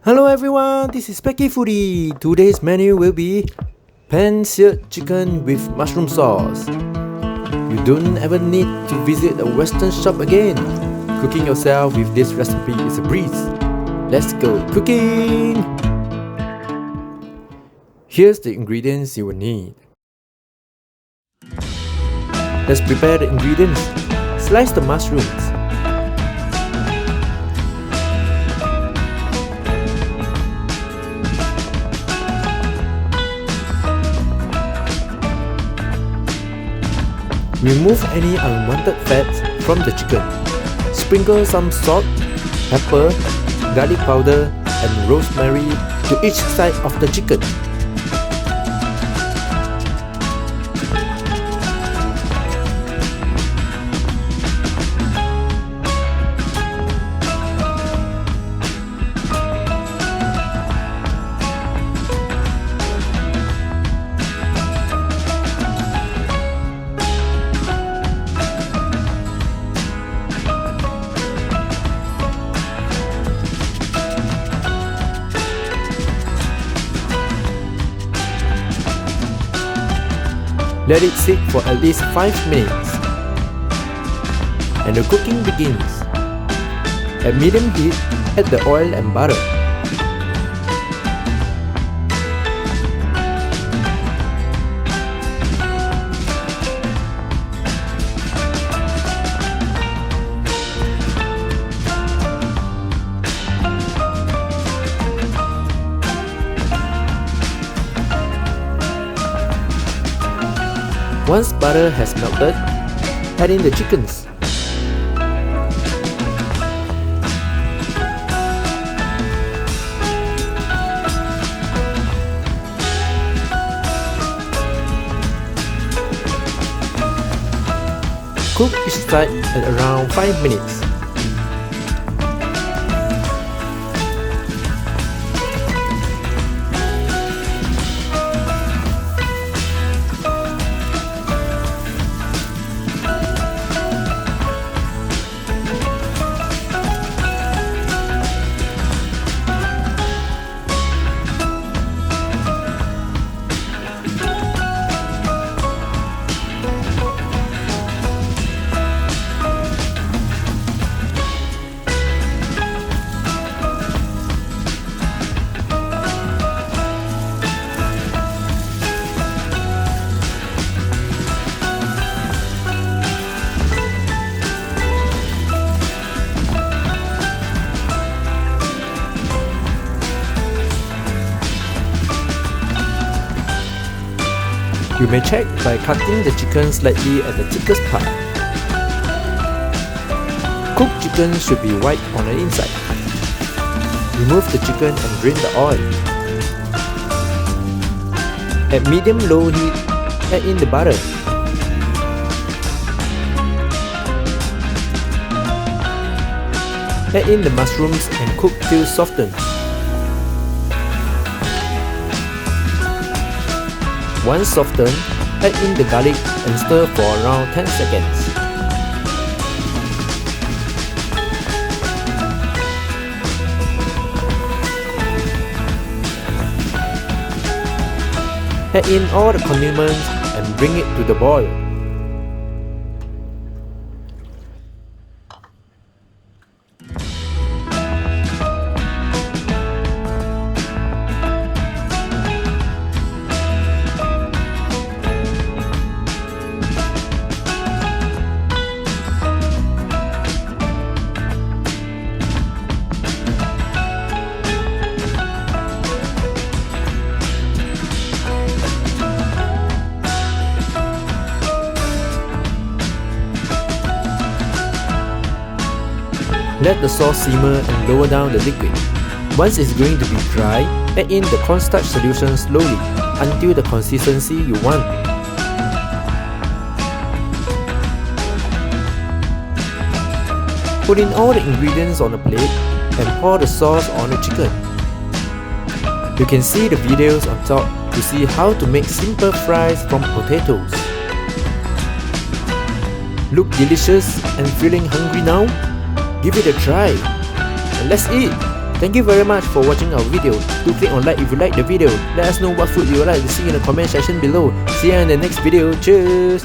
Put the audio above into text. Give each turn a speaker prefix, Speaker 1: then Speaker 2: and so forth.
Speaker 1: Hello everyone, this is speckyfoodie. Today's menu will be Pan Seared Chicken with mushroom sauce. You don't ever need to visit a western shop again. Cooking yourself with this recipe is a breeze. Let's go cooking! Here's the ingredients you will need. Let's prepare the ingredients. Slice the mushrooms. Remove any unwanted fats from the chicken. Sprinkle some salt, pepper, garlic powder, and rosemary to each side of the chicken. Let it sit for at least 5 minutes. And the cooking begins. At medium heat, add the oil and butter. Once butter has melted, add in the chickens. Cook each side at around 5 minutes. You may check by cutting the chicken slightly at the thickest part. Cooked chicken should be white on the inside. Remove the chicken and drain the oil. At medium-low heat, add in the butter. Add in the mushrooms and cook till softened. Once softened, add in the garlic and stir for around 10 seconds. Add in all the condiments and bring it to the boil. Let the sauce simmer and lower down the liquid. Once it's going to be dry, add in the cornstarch solution slowly until the consistency you want. Put in all the ingredients on a plate and pour the sauce on the chicken. You can see the videos on top to see how to make simple fries from potatoes. Look delicious and feeling hungry now? Give it a try and let's eat! Thank you very much for watching our video. Do click on like if you like the video. Let us know what food you would like to see in the comment section below. See you in the next video. Cheers!